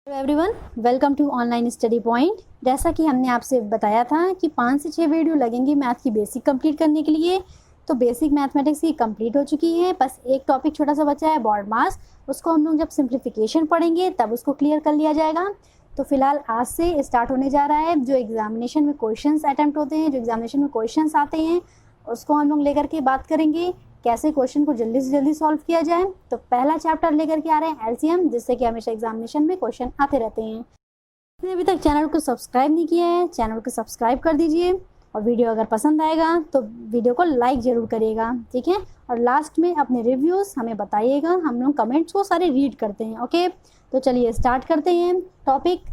Hello everyone, welcome to online study point. जैसा कि हमने आपसे बताया था कि 5 से 6 वीडियो लगेंगी मैथ की बेसिक कंप्लीट करने के लिए। तो बेसिक मैथमेटिक्स की कंप्लीट हो चुकी है, बस एक टॉपिक छोटा सा बचा है, बॉड मास। उसको हम लोग जब सिंप्लीफिकेशन पढ़ेंगे तब उसको क्लियर कर लिया जाएगा। तो फिलहाल आज से स्टार्ट होने जा रहा है जो एग्जामिनेशन में क्वेश्चंस अटेम्प्ट होते हैं, जो एग्जामिनेशन में क्वेश्चंस आते हैं उसको हम लोग लेकर के बात करेंगे कैसे क्वेश्चन को जल्दी से जल्दी सॉल्व किया जाए। तो पहला चैप्टर लेकर के आ रहे हैं एलसीएम, जिससे कि हमेशा एग्जामिनेशन में क्वेश्चन आते रहते हैं। आपने अभी तक चैनल को सब्सक्राइब नहीं किया है, चैनल को सब्सक्राइब कर दीजिए और वीडियो अगर पसंद आएगा तो वीडियो को लाइक ज़रूर करिएगा, ठीक है। और लास्ट में अपने रिव्यूज़ हमें बताइएगा, हम लोग कमेंट्स को सारे रीड करते हैं, ओके। तो चलिए स्टार्ट करते हैं टॉपिक।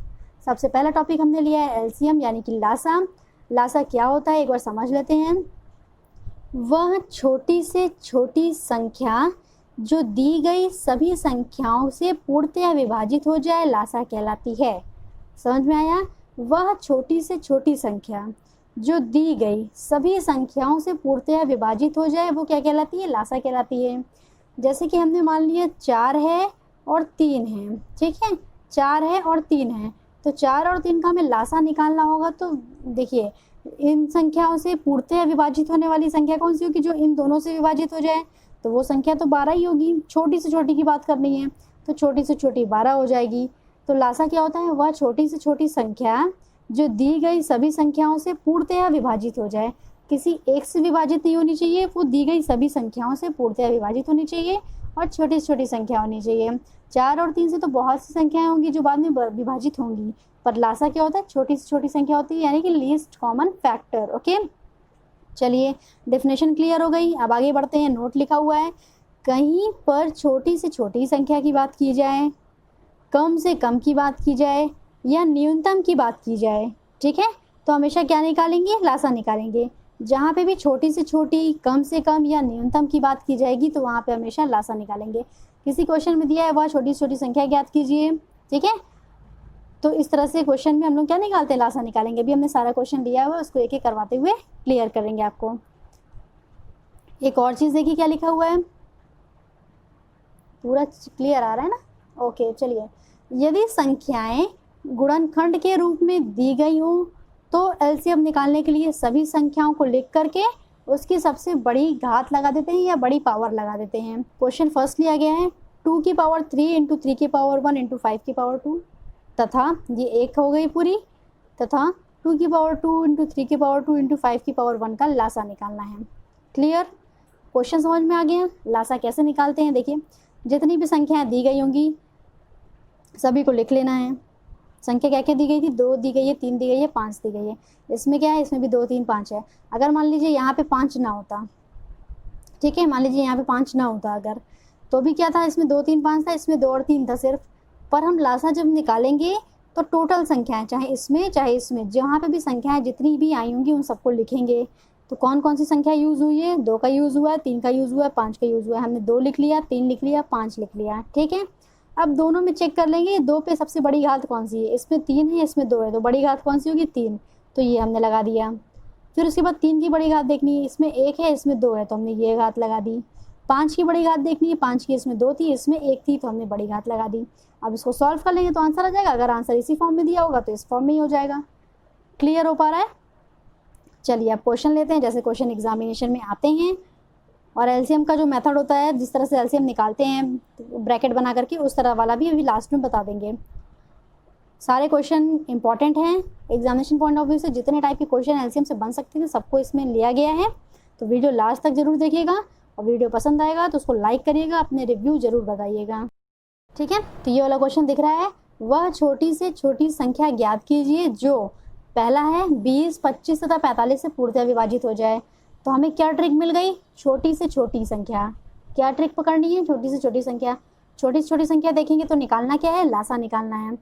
सबसे पहला टॉपिक हमने लिया है एलसीएम यानी कि लासा। लासा क्या होता है एक बार समझ लेते हैं। वह छोटी से छोटी संख्या जो दी गई सभी संख्याओं से पूर्णतः विभाजित हो जाए लासा कहलाती है। समझ में आया? वह छोटी से छोटी संख्या जो दी गई सभी संख्याओं से पूर्णतः विभाजित हो जाए वो क्या कहलाती है? लासा कहलाती है। जैसे कि हमने मान लिया 4 है और 3 है, ठीक है। 4 है और 3 है, तो 4 और 3 का हमें लासा निकालना होगा। तो देखिए इन संख्याओं से पूर्णतः विभाजित होने वाली संख्या कौन सी होगी? जो इन दोनों से विभाजित हो जाए, तो वो संख्या तो 12 ही होगी। छोटी से छोटी की बात करनी है तो छोटी से छोटी 12 हो जाएगी। तो लासा क्या होता है? वह छोटी से छोटी संख्या जो दी गई सभी संख्याओं से पूर्णतः विभाजित हो जाए। किसी एक से विभाजित नहीं होनी चाहिए, वो दी गई सभी संख्याओं से पूर्णतः विभाजित होनी चाहिए और छोटी से छोटी संख्या होनी चाहिए। 4 और 3 से तो बहुत सी संख्याएं होंगी जो बाद में विभाजित होंगी, पर लासा क्या होता है? छोटी से छोटी संख्या होती है, यानी कि लीस्ट कॉमन फैक्टर, ओके। चलिए डेफिनेशन क्लियर हो गई, अब आगे बढ़ते हैं। नोट लिखा हुआ है, कहीं पर छोटी से छोटी संख्या की बात की जाए, कम से कम की बात की जाए या न्यूनतम की बात की जाए, ठीक है, तो हमेशा क्या निकालेंगे? लासा निकालेंगे। जहाँ पे भी छोटी से छोटी, कम से कम या न्यूनतम की बात की जाएगी तो वहाँ पे हमेशा लासा निकालेंगे। किसी क्वेश्चन में दिया है वह छोटी से छोटी संख्या ज्ञात कीजिए, ठीक है, तो इस तरह से क्वेश्चन में हम लोग क्या निकालते हैं? लासा निकालेंगे। अभी हमने सारा क्वेश्चन दिया हुआ है, उसको एक एक करवाते हुए क्लियर करेंगे आपको। एक और चीज़ देखिए क्या लिखा हुआ है, पूरा क्लियर आ रहा है ना? ओके चलिए, यदि संख्याएं गुणनखंड के रूप में दी गई हो तो एलसीएम निकालने के लिए सभी संख्याओं को लिख करके उसकी सबसे बड़ी घात लगा देते हैं या बड़ी पावर लगा देते हैं। क्वेश्चन फर्स्ट लिया गया है 2 की पावर 3 इंटू 3 की पावर 1 इंटू 5 की पावर 2, तथा ये एक हो गई पूरी, तथा 2 की पावर 2 इंटू 3 की पावर 2 इंटू 5 की पावर 1 का लासा निकालना है। क्लियर? क्वेश्चन समझ में आ गया? लासा कैसे निकालते हैं देखिए, जितनी भी संख्याएं दी गई होंगी सभी को लिख लेना है। संख्या क्या क्या दी गई थी? 2 दी गई है, 3 दी गई है, 5 दी गई है। इसमें क्या है? इसमें भी 2 3 5 है। अगर मान लीजिए यहाँ पे 5 ना होता, ठीक है, मान लीजिए यहाँ पे 5 ना होता अगर, तो भी क्या था? इसमें 2 3 5 था, इसमें 2 और 3 था सिर्फ। पर हम लासा जब निकालेंगे तो टोटल संख्याएं चाहे इसमें जहाँ पे भी संख्याएं जितनी भी आई होंगी उन सबको लिखेंगे। तो कौन कौन सी संख्या यूज़ हुई है? 2 का यूज़ हुआ है, 3 का यूज़ हुआ है, 5 का यूज़ हुआ है। हमने 2 लिख लिया, 3 लिख लिया, 5 लिख लिया, ठीक है। अब दोनों में चेक कर लेंगे 2 पे सबसे बड़ी घात कौन सी है? इसमें 3 है, इसमें 2 है, तो बड़ी घात कौन सी होगी? 3, तो ये हमने लगा दिया। फिर उसके बाद 3 की बड़ी घात देखनी है, इसमें 1 है, इसमें 2 है, तो हमने ये घात लगा दी। 5 की बड़ी घात देखनी है, 5 की इसमें 2 थी, इसमें 1 थी, तो हमने बड़ी घात लगा दी। अब इसको सॉल्व कर लेंगे तो आंसर आ जाएगा। अगर आंसर इसी फॉर्म में दिया होगा तो इस फॉर्म में ही हो जाएगा। क्लियर हो पा रहा है? चलिए अब क्वेश्चन लेते हैं, जैसे क्वेश्चन एग्जामिनेशन में आते हैं। और एलसीएम का जो मेथड होता है, जिस तरह से एलसीएम निकालते हैं ब्रैकेट बना करके, उस तरह वाला भी अभी लास्ट में बता देंगे। सारे क्वेश्चन इंपॉर्टेंट हैं एग्जामिनेशन पॉइंट ऑफ व्यू से। जितने टाइप के क्वेश्चन एलसीएम से बन सकते थे सबको इसमें लिया गया है। तो वीडियो लास्ट तक जरूर देखिएगा, और वीडियो पसंद आएगा तो उसको लाइक करिएगा, अपने रिव्यू जरूर बताइएगा, ठीक है। तो ये वाला क्वेश्चन दिख रहा है, वह छोटी से छोटी संख्या ज्ञात कीजिए जो, पहला है 20, 25 तथा 45 से पूर्णतः विभाजित हो जाए। तो हमें क्या ट्रिक मिल गई? छोटी से छोटी संख्या। क्या ट्रिक पकड़नी है? छोटी से छोटी संख्या। छोटी से छोटी संख्या देखेंगे तो निकालना क्या है? लासा निकालना है।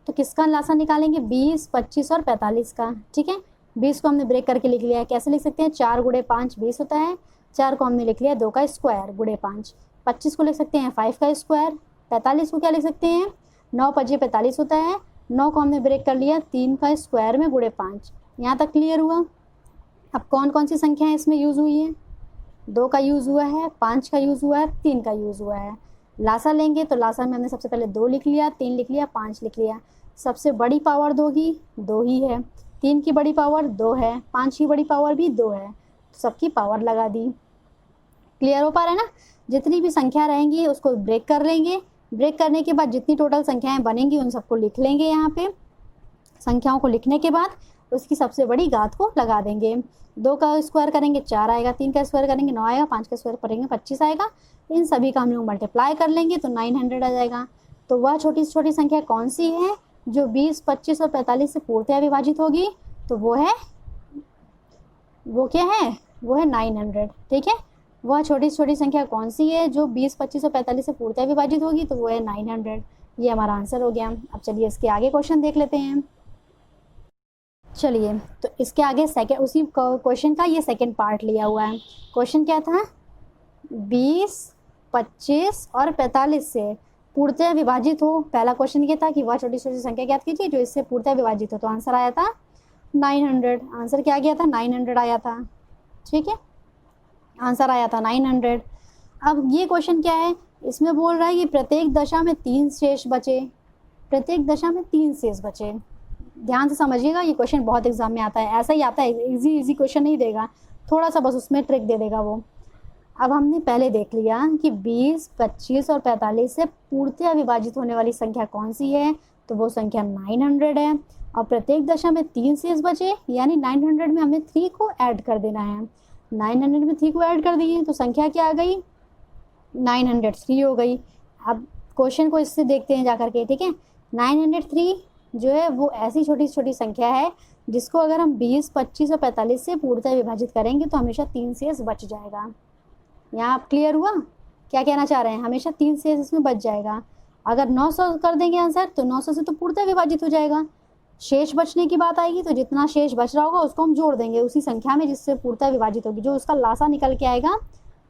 तो किसका लासा निकालेंगे? 20, 25 और 45 का, ठीक है। 20 को हमने ब्रेक करके लिख लिया है, कैसे लिख सकते हैं? 4 गुणे 5 20 होता है, 4 को हमने लिख लिया 2 का स्क्वायर गुणे 5। 25 को लिख सकते हैं 5 का स्क्वायर। 45 को क्या लिख सकते हैं? 9 5 45 होता है, 9 को हमने ब्रेक कर लिया 3 का स्क्वायर में गुणे 5। यहाँ तक क्लियर हुआ? अब कौन कौन सी संख्याएं इसमें यूज़ हुई है? 2 का यूज़ हुआ है, 5 का यूज़ हुआ है, 3 का यूज़ हुआ है। लासा लेंगे तो लासा में हमने सबसे पहले 2 लिख लिया, 3 लिख लिया, 5 लिख लिया। सबसे बड़ी पावर 2 की 2 ही है, 3 की बड़ी पावर 2 है, 5 की बड़ी पावर भी 2 है, तो सबकी पावर लगा दी। क्लियर हो पा रहा है ना? जितनी भी संख्या रहेंगी उसको ब्रेक कर लेंगे, ब्रेक करने के बाद जितनी टोटल संख्याएं बनेंगी उन सबको लिख लेंगे। यहाँ पे संख्याओं को लिखने के बाद उसकी सबसे बड़ी घात को लगा देंगे। 2 का स्क्वायर करेंगे 4 आएगा, 3 का स्क्वायर करेंगे 9 आएगा, 5 का स्क्वायर करेंगे 25 आएगा। इन सभी का हम लोग मल्टीप्लाई कर लेंगे तो 900 आ जाएगा। तो वह छोटी से छोटी संख्या कौन सी है जो 20, 25 और 45 से पूर्णतः विभाजित होगी? तो वो क्या है? वो है 900। ठीक है, वह छोटी से छोटी संख्या कौन सी है जो 20, 25 और 45 से पूर्णतः विभाजित होगी? तो वो है 900। ये हमारा आंसर हो गया। अब चलिए इसके आगे क्वेश्चन देख लेते हैं। चलिए, तो इसके आगे सेकंड, उसी क्वेश्चन का ये सेकंड पार्ट लिया हुआ है। क्वेश्चन क्या था? 20, 25 और 45 से पूर्णतः विभाजित हो। पहला क्वेश्चन ये था कि वह छोटी छोटी संख्या ज्ञात कीजिए जो इससे पूर्णतः विभाजित हो। तो आंसर आया था 900। आंसर क्या गया था? 900 आया था। ठीक है, आंसर आया था 900। अब ये क्वेश्चन क्या है? इसमें बोल रहा है कि प्रत्येक दशा में 3 शेष बचे, प्रत्येक दशा में 3 शेष बचे। ध्यान से समझिएगा, ये क्वेश्चन बहुत एग्जाम में आता है, ऐसा ही आता है, इजी क्वेश्चन नहीं देगा, थोड़ा सा बस उसमें ट्रिक दे देगा वो। अब हमने पहले देख लिया कि 20, 25 और 45 से पूर्णतः विभाजित होने वाली संख्या कौन सी है? तो वो संख्या 900 है। और प्रत्येक दशा में 3 शेष बचे, यानी 900 में हमें 3 को ऐड कर देना है। 900 में 3 को ऐड कर दिए तो संख्या क्या आ गई? 903 हो गई। अब क्वेश्चन को इससे देखते हैं जा करके। ठीक है, 903 जो है वो ऐसी छोटी छोटी संख्या है जिसको अगर हम 20, 25 और 45 से पूर्णतः विभाजित करेंगे तो हमेशा 3 शेष बच जाएगा। यहाँ आप क्लियर हुआ क्या कहना चाह रहे हैं? हमेशा 3 शेष इसमें बच जाएगा। अगर 900 कर देंगे आंसर तो 900 से तो पूर्णतः विभाजित हो जाएगा। शेष बचने की बात आएगी तो जितना शेष बच रहा होगा उसको हम जोड़ देंगे उसी संख्या में जिससे पूर्णतः विभाजित होगी। जो उसका लासा निकल के आएगा,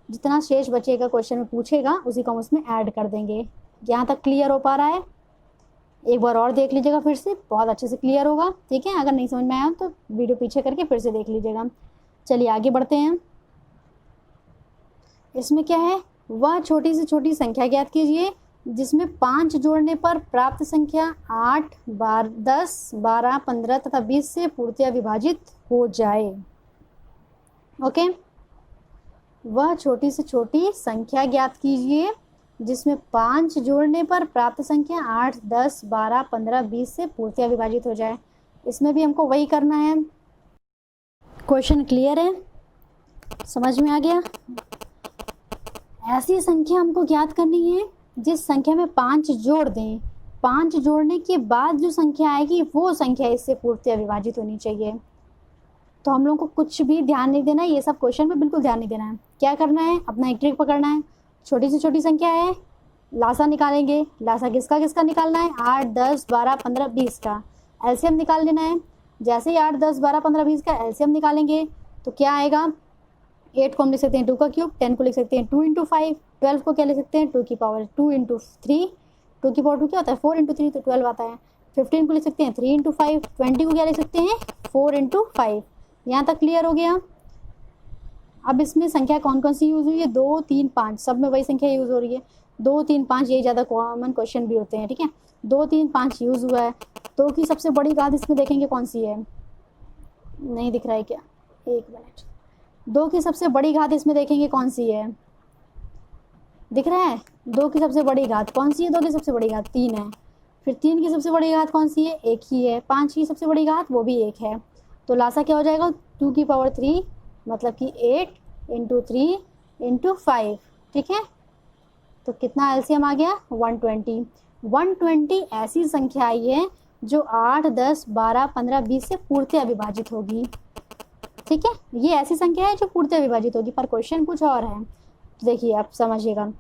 जितना शेष बचेगा क्वेश्चन में पूछेगा, उसी को हम उसमें ऐड कर देंगे। यहाँ तक क्लियर हो पा रहा है? एक बार और देख लीजिएगा फिर से, बहुत अच्छे से क्लियर होगा। ठीक है, अगर नहीं समझ में आया तो वीडियो पीछे करके फिर से देख लीजिएगा। चलिए आगे बढ़ते हैं। इसमें क्या है? वह छोटी से छोटी संख्या ज्ञात कीजिए जिसमें 5 जोड़ने पर प्राप्त संख्या 8, 10, 12, 15 तथा 20 से पूर्णतः विभाजित हो जाए। ओके, वह छोटी से छोटी संख्या ज्ञात कीजिए जिसमें 5 जोड़ने पर प्राप्त संख्या 8, 10, 12, 15, 20 से पूर्णतः विभाजित हो जाए। इसमें भी हमको वही करना है। क्वेश्चन क्लियर है? समझ में आ गया? ऐसी संख्या हमको ज्ञात करनी है जिस संख्या में 5 जोड़ दें, 5 जोड़ने के बाद जो संख्या आएगी वो संख्या इससे पूर्णतः विभाजित होनी चाहिए। तो हम लोग को कुछ भी ध्यान नहीं देना है, ये सब क्वेश्चन में बिल्कुल ध्यान नहीं देना है। क्या करना है? अपना एक ट्रिक पकड़ना है। छोटी से छोटी संख्या है, लासा निकालेंगे। लासा किसका किसका निकालना है? 8, 10, 12, 15, 20 का एलसीएम निकाल लेना है। जैसे ही 8, 10, 12, 15, 20 का एलसीएम निकालेंगे तो क्या आएगा? 8 को हम लिख सकते हैं 2 का क्यूब, 10 को लिख सकते हैं 2 × 5, 12 को क्या लिख सकते हैं 2 की पावर 2 × 3, 2 की पावर 2 क्या होता है 4 × 3 तो 12 आता है। 15 को लिख सकते हैं 3 × 5, 20 को क्या लिख सकते हैं 4 × 5। यहाँ तक क्लियर हो गया? अब इसमें संख्या कौन कौन सी यूज़ हुई है? 2, 3, 5, सब में वही संख्या यूज़ हो रही है। 2, 3, 5 यही ज़्यादा कॉमन क्वेश्चन भी होते हैं। ठीक है, 2, 3, 5 यूज़ हुआ है। 2 की सबसे बड़ी घात इसमें देखेंगे कौन सी है? नहीं दिख रहा है क्या? एक मिनट। 2 की सबसे बड़ी घात इसमें देखेंगे कौन सी है? दिख रहा है? 2 की सबसे बड़ी घात कौन सी है? 2 की सबसे बड़ी घात 3 है। फिर 3 की सबसे बड़ी घात कौन सी है? 1 ही है। 5 की सबसे बड़ी घात वो भी 1 है। तो लासा क्या हो जाएगा? 2 की पावर 3 मतलब कि 8 × 3 × 5। ठीक है, तो कितना एलसीएम आ गया? 120। 120 ऐसी संख्या आई है जो 8, 10, 12, 15, 20 से पूर्णतः विभाजित होगी। ठीक है, ये ऐसी संख्या है जो पूर्णतः विभाजित होगी, पर क्वेश्चन कुछ और है। तो देखिए आप समझिएगा,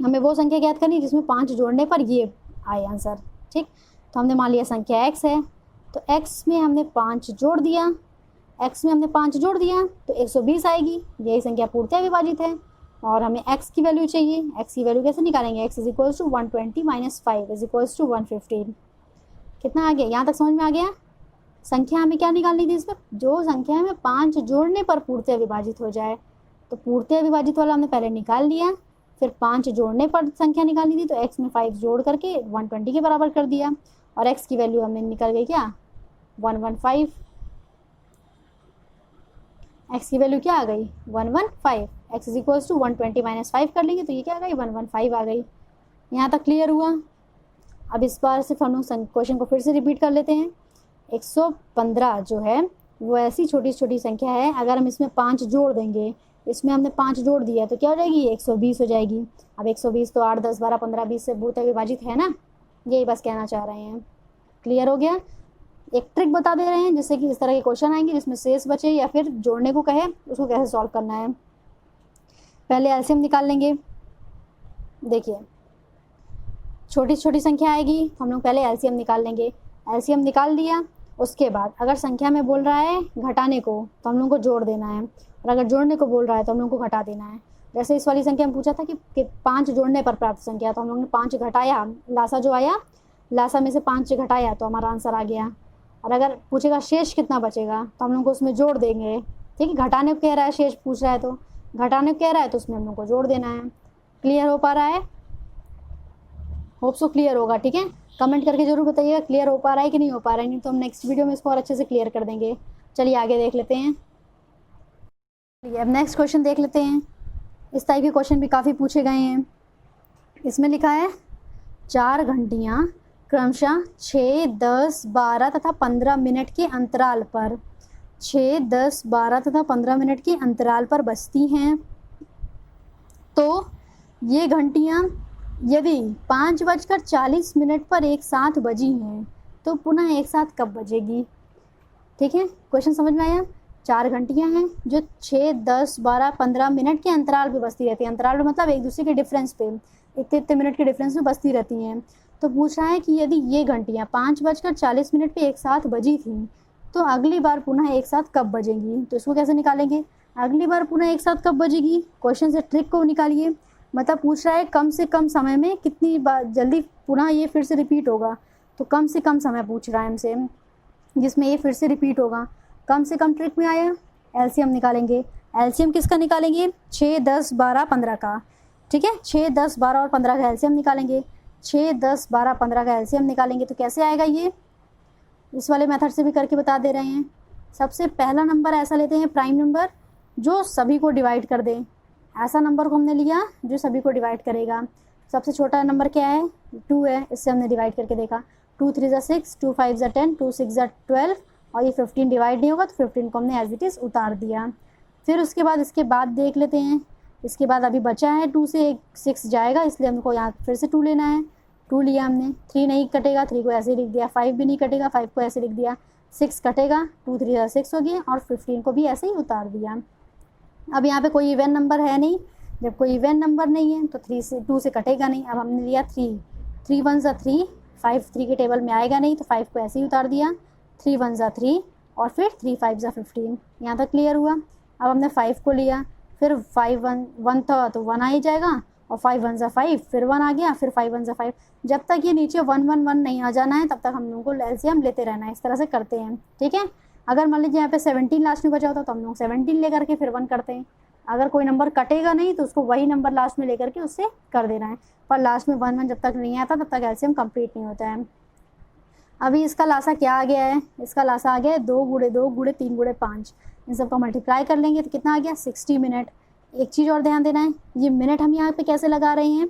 हमें वो संख्या ज्ञात करनी जिसमें 5 जोड़ने पर ये आए आंसर। ठीक, तो हमने मान लिया संख्या x है, तो x में हमने 5 जोड़ दिया, x में हमने 5 जोड़ दिया तो 120 आएगी। यही संख्या पूर्णतः विभाजित है और हमें x की वैल्यू चाहिए। x की वैल्यू कैसे निकालेंगे? x = 120 - 5 = 115। कितना आ गया? यहाँ तक समझ में आ गया? संख्या हमें क्या निकालनी थी इसमें? जो संख्या में 5 जोड़ने पर पूर्णतः विभाजित हो जाए। तो पूर्णतः विभाजित वाला हमने पहले निकाल लिया। फिर 5 जोड़ने पर संख्या निकालनी थी, तो x में 5 जोड़ करके 120 के बराबर कर दिया, और x की वैल्यू हमें निकल गई क्या, 115। x की वैल्यू क्या आ गई, 115। x is equals to 120 minus 5 कर लेंगे तो ये क्या आ गई, 115 आ गई। यहाँ तक क्लियर हुआ। अब इस बार सिर्फ हम लोग क्वेश्चन को फिर से रिपीट कर लेते हैं। 115 जो है वो ऐसी छोटी छोटी संख्या है, अगर हम इसमें 5 जोड़ देंगे, इसमें हमने 5 जोड़ दिया तो क्या हो जाएगी, 120 हो जाएगी। अब 120 तो 8, 10, 12, 15, 20 से बहुत विभाजित है ना, यही बस कहना चाह रहे हैं। क्लियर हो गया। एक ट्रिक बता दे रहे हैं जिससे कि इस तरह के क्वेश्चन आएंगे जिसमें शेष बचे या फिर जोड़ने को कहे, उसको कैसे सॉल्व करना है। पहले एलसीएम निकाल लेंगे। देखिए छोटी छोटी संख्या आएगी, हम लोग पहले एलसीएम निकाल लेंगे। एलसीएम निकाल दिया, उसके बाद अगर संख्या में बोल रहा है घटाने को तो हम लोग को जोड़ देना है, और अगर जोड़ने को बोल रहा है तो हम लोग को घटा देना है। जैसे इस वाली संख्या में पूछा था कि 5 जोड़ने पर प्राप्त संख्या, तो हम लोग ने 5 घटाया, लासा जो आया, लासा में से 5 घटाया तो हमारा आंसर आ गया। और अगर पूछेगा शेष कितना बचेगा तो हम लोग को उसमें जोड़ देंगे। ठीक है, घटाने को कह रहा है, शेष पूछ रहा है तो घटाने को कह रहा है तो उसमें हम लोग को जोड़ देना है। क्लियर हो पा रहा है? होप सो क्लियर होगा। ठीक है, कमेंट करके जरूर बताइएगा क्लियर हो पा रहा है कि नहीं हो पा रहा है, नहीं तो हम नेक्स्ट वीडियो में इसको और अच्छे से क्लियर कर देंगे। चलिए आगे देख लेते हैं। अब नेक्स्ट क्वेश्चन देख लेते हैं। इस टाइप के क्वेश्चन भी काफ़ी पूछे गए हैं। इसमें लिखा है 4 घंटियाँ क्रमशः 6, 10, 12 तथा 15 मिनट के अंतराल पर 6, 10, 12 तथा 15 मिनट के अंतराल पर बजती हैं। तो ये घंटियाँ यदि 5:40 पर एक साथ बजी हैं तो पुनः एक साथ कब बजेगी। ठीक है, क्वेश्चन समझ में आया। 4 घंटियाँ हैं जो 6, 10, 12, 15 मिनट के अंतराल पे बजती रहती हैं। अंतराल में मतलब एक दूसरे के डिफरेंस पे, इतने मिनट के डिफरेंस में बजती रहती हैं। तो पूछ रहा है कि यदि ये घंटियाँ 5:40 पे एक साथ बजी थी तो अगली बार पुनः एक साथ कब बजेंगी। तो इसको कैसे निकालेंगे, अगली बार पुनः एक साथ कब बजेगी। क्वेश्चन से ट्रिक को निकालिए। मतलब पूछ रहा है कम से कम समय में कितनी बार जल्दी पुनः ये फिर से रिपीट होगा, तो कम से कम समय पूछ रहा है हमसे जिसमें ये फिर से रिपीट होगा। कम से कम ट्रिक में आया, एलसीएम निकालेंगे। एलसीएम किसका निकालेंगे, 6, 10, 12, 15 का। ठीक है, 6, 10, 12 और 15 का एलसीएम निकालेंगे। 6, 10, 12, 15 का एलसीएम निकालेंगे तो कैसे आएगा, ये इस वाले मेथड से भी करके बता दे रहे हैं। सबसे पहला नंबर ऐसा लेते हैं प्राइम नंबर जो सभी को डिवाइड कर दे। ऐसा नंबर को हमने लिया जो सभी को डिवाइड करेगा। सबसे छोटा नंबर क्या है, 2 है, इससे हमने डिवाइड करके देखा। 2 3 ज़ा 6, 2 5 ज़ा 10, 2 6 ज़ा 12, और ये 15 डिवाइड नहीं होगा तो 15 को हमने एज इट इज़ उतार दिया। फिर उसके बाद इसके बाद देख लेते हैं। इसके बाद अभी बचा है 2 से 6 जाएगा, इसलिए हमको यहाँ फिर से 2 लेना है। 2 लिया हमने, 3 नहीं कटेगा, 3 को ऐसे ही लिख दिया। 5 भी नहीं कटेगा, 5 को ऐसे लिख दिया। 6 कटेगा, 2 3 ज़ा 6 हो गया, और 15 को भी ऐसे ही उतार दिया। अब यहाँ पे कोई इवन नंबर है नहीं, जब कोई इवन नंबर नहीं है तो 2 से कटेगा नहीं। अब हमने लिया 3, 3 1 ज़ा 3, 5 3 के टेबल में आएगा नहीं तो 5 को ऐसे ही उतार दिया। 3 1 ज़ा 3 और फिर 3 5 ज़ा 15। यहाँ तक क्लियर हुआ। अब हमने 5 को लिया, फिर 5 1 था तो 1 आ ही जाएगा, और 5 1 ज़ा 5, फिर 1 आ गया, फिर 5 1 ज़ा 5। जब तक ये नीचे 1 1 1 नहीं आ जाना है तब तक हम लोगों को एलसीएम लेते रहना है। इस तरह से करते हैं। ठीक है, अगर मान लीजिए यहाँ पे 17 लास्ट में बचा होता तो हम लोग 17 लेकर के फिर 1 करते हैं। अगर कोई नंबर कटेगा नहीं तो उसको वही नंबर लास्ट में लेकर के उससे कर देना है, पर लास्ट में 1 1 जब तक नहीं आता तब तक एलसीएम कंप्लीट नहीं होता है। अभी इसका लासा क्या आ गया है, इसका लासा आ गया है 2 × 2 × 3 × 5। इन सबको मल्टीप्लाई कर लेंगे तो कितना आ गया, 60 मिनट। एक चीज़ और ध्यान देना है, ये मिनट हम यहाँ पे कैसे लगा रहे हैं।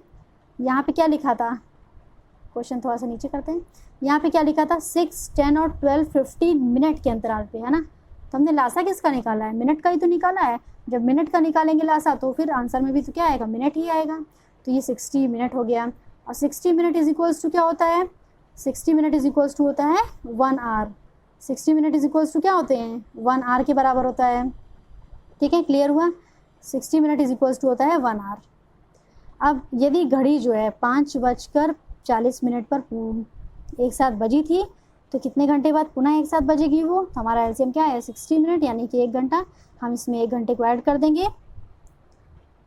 यहाँ पे क्या लिखा था, क्वेश्चन थोड़ा सा नीचे करते हैं। यहाँ पे क्या लिखा था, 6, 10 और 12, 15 मिनट के अंतराल पे, है ना। तो हमने लासा किसका निकाला है, मिनट का ही तो निकाला है। जब मिनट का निकालेंगे लासा तो फिर आंसर में भी तो क्या आएगा, मिनट ही आएगा। तो ये 60 मिनट हो गया। और 60 मिनट इज इक्वल्स टू क्या होता है, 60 मिनट इज इक्वल्स टू होता है 1 hour. 60 minute is equals to क्या होते हैं, 1 आवर के बराबर होता है। ठीक है, क्लियर हुआ। 60 मिनट इज इक्वल्स टू होता है 1 आवर। अब यदि घड़ी जो है 5:40 पर एक साथ बजी थी तो कितने घंटे बाद पुनः एक साथ बजेगी वो। तो हमारा एलसीएम क्या है, 60 मिनट यानी कि 1 घंटा। हम इसमें 1 घंटे को ऐड कर देंगे।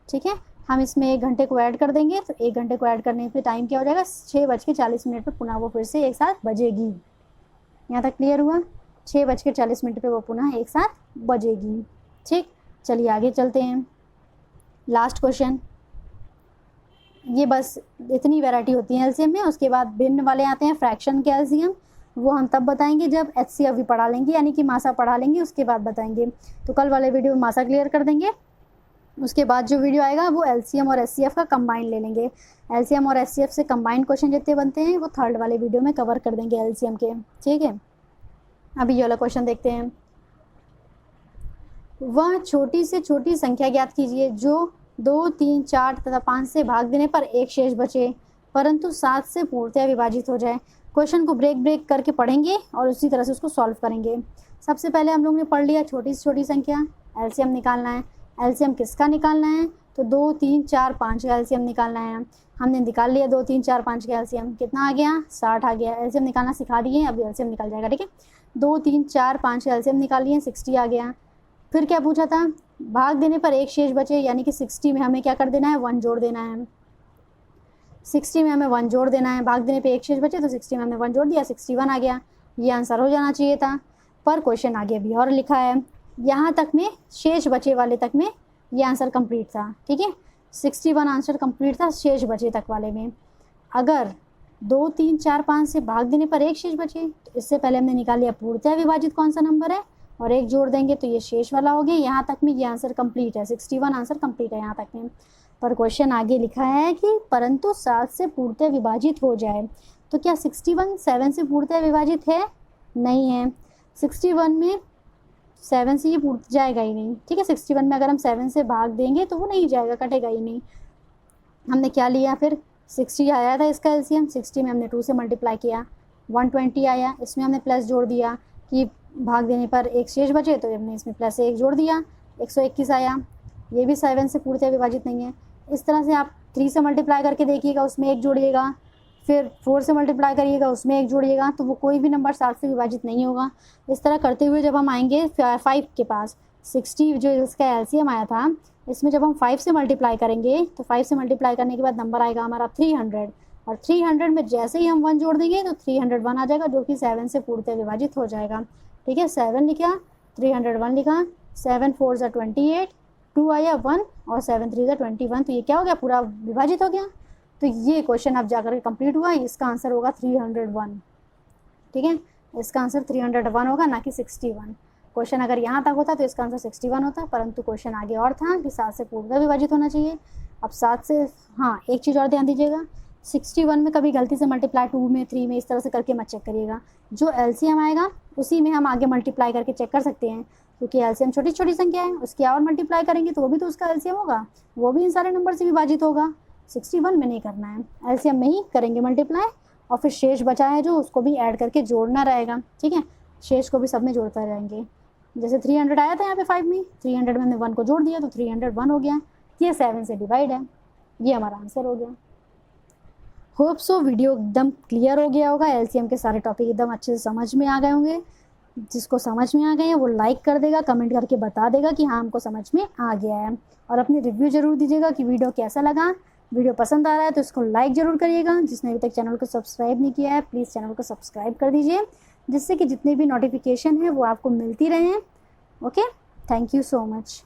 ठीक है, हम इसमें 1 घंटे को ऐड कर देंगे तो 1 घंटे को ऐड करने पे टाइम क्या हो जाएगा, 6:40 पर पुनः वो फिर से एक साथ बजेगी। यहाँ तक क्लियर हुआ। 6:40 पे वो पुनः एक साथ बजेगी। ठीक, चलिए आगे चलते हैं। लास्ट क्वेश्चन, ये बस इतनी वैरायटी होती है एलसीएम में। उसके बाद भिन्न वाले आते हैं फ्रैक्शन के एलसीएम, वो हम तब बताएंगे जब एचसीएफ भी पढ़ा लेंगे, यानी कि मासा पढ़ा लेंगे, उसके बाद बताएंगे। तो कल वाले वीडियो में मासा क्लियर कर देंगे। उसके बाद जो वीडियो आएगा वो एलसीएम और एचसीएफ का कंबाइन ले लेंगे। एलसीएम और एचसीएफ से कंबाइन क्वेश्चन जितने बनते हैं वो थर्ड वाले वीडियो में कवर कर देंगे एलसीएम के, ठीक है। अभी ये वाला क्वेश्चन देखते हैं। वह छोटी से छोटी संख्या ज्ञात कीजिए जो 2, 3, 4 तथा 5 से भाग देने पर एक शेष बचे परंतु 7 से पूर्णतया विभाजित हो जाए। क्वेश्चन को ब्रेक करके पढ़ेंगे और उसी तरह से उसको सॉल्व करेंगे। सबसे पहले हम लोग ने पढ़ लिया छोटी से छोटी संख्या, एलसीएम निकालना है। एलसीएम किसका निकालना है? तो 2, 3, 4, 5 का एलसीएम निकालना है। हमने निकाल लिया 2, 3, 4, 5 का एलसीएम। कितना आ गया? 60 आ गया। एलसीएम निकालना सिखा दिए, अब एलसीएम निकल जाएगा, ठीक है। 2, 3, 4, 5 का एलसीएम निकाल लिए, 60 आ गया। फिर क्या पूछा था? भाग देने पर एक शेष बचे, यानी कि 60 में हमें क्या कर देना है? 1 जोड़ देना है। 60 में हमें 1 जोड़ देना है। भाग देने पे एक शेष बचे तो 60 में हमने 1 जोड़ दिया, 61 आ गया। ये आंसर हो जाना चाहिए था, पर क्वेश्चन आगे अभी और लिखा है। यहाँ तक में शेष बचे वाले तक में ये आंसर कंप्लीट था, ठीक है। 61 आंसर कंप्लीट था शेष बचे तक वाले में। अगर 2, 3, 4, 5 से भाग देने पर एक शेष बचे तो इससे पहले हमने निकाल लिया पूर्णतया विभाजित कौन सा नंबर है, और एक जोड़ देंगे तो ये शेष वाला हो गया। यहाँ तक में ये आंसर कंप्लीट है, 61 आंसर कंप्लीट है यहाँ तक में। पर क्वेश्चन आगे लिखा है कि परंतु 7 से पूर्णतया विभाजित हो जाए। तो क्या 61 7 से पूर्णतया विभाजित है? नहीं है। 61 में 7 से ये पूर्त जाएगा ही नहीं, ठीक है। 61 में अगर हम 7 से भाग देंगे तो वो नहीं जाएगा, कटेगा ही नहीं। हमने क्या लिया फिर? 60 आया था इसका एलसीएम, 60 में हमने 2 से मल्टीप्लाई किया, 120 आया। इसमें हमने प्लस जोड़ दिया कि भाग देने पर एक शेष बचे तो हमने इसमें प्लस 1 जोड़ दिया, 121 आया। ये भी 7 से पूर्णतया विभाजित नहीं है। इस तरह से आप 3 से मल्टीप्लाई करके देखिएगा, उसमें 1 जोड़िएगा, फिर 4 से मल्टीप्लाई करिएगा, उसमें 1 जोड़िएगा, तो वो कोई भी नंबर 7 से विभाजित नहीं होगा। इस तरह करते हुए जब हम आएंगे 5 के पास, 60 जो इसका एलसीएम आया था, इसमें जब हम 5 से मल्टीप्लाई करेंगे तो 5 से मल्टीप्लाई करने के बाद नंबर आएगा हमारा 300, और 300 में जैसे ही हम 1 जोड़ देंगे तो 301 आ जाएगा, जो कि 7 से पूर्णतः विभाजित हो जाएगा, ठीक है। 7 लिखा, 301 लिखा, 7 4 ज़ा 28, 2 आया 1 और 7 3 ज़ा 21, तो ये क्या हो गया? पूरा विभाजित हो गया। तो ये क्वेश्चन अब जाकर के कंप्लीट हुआ। इसका आंसर होगा 301, ठीक है। इसका आंसर 301 होगा, ना कि 61। क्वेश्चन अगर यहाँ तक होता तो इसका आंसर 61 होता, परंतु क्वेश्चन आगे और था कि 7 से पूर्णतः विभाजित होना चाहिए। अब 7 से, हाँ एक चीज़ और ध्यान दीजिएगा, 61 में कभी गलती से मल्टीप्लाई 2 में 3 में इस तरह से करके मत चेक करिएगा। जो एलसीएम आएगा उसी में हम आगे मल्टीप्लाई करके चेक कर सकते हैं, क्योंकि एलसीएम छोटी छोटी संख्या है, उसकी और मल्टीप्लाई करेंगे तो वो भी तो उसका एलसीएम होगा, वो भी इन सारे नंबर से विभाजित होगा। 61 में नहीं करना है, एलसीएम में ही करेंगे मल्टीप्लाई, और फिर शेष बचा है जो उसको भी ऐड करके जोड़ना रहेगा, ठीक है। शेष को भी सब में जोड़ते रहेंगे। जैसे 300 आया था यहाँ पे 5 में, 300 में हमने 1 को जोड़ दिया तो 301 हो गया। ये 7 से डिवाइड है, ये हमारा आंसर हो गया। होप सो वीडियो एकदम क्लियर हो गया होगा, एलसीएम के सारे टॉपिक एकदम अच्छे से समझ में आ गए होंगे। जिसको समझ में आ गए हैं वो लाइक कर देगा, कमेंट करके बता देगा कि हाँ हमको समझ में आ गया है, और अपनी रिव्यू ज़रूर दीजिएगा कि वीडियो कैसा लगा। वीडियो पसंद आ रहा है तो इसको लाइक ज़रूर करिएगा। जिसने अभी तक चैनल को सब्सक्राइब नहीं किया है प्लीज़ चैनल को सब्सक्राइब कर दीजिए, जिससे कि जितने भी नोटिफिकेशन है वो आपको मिलती रहें। Okay, thank you so much.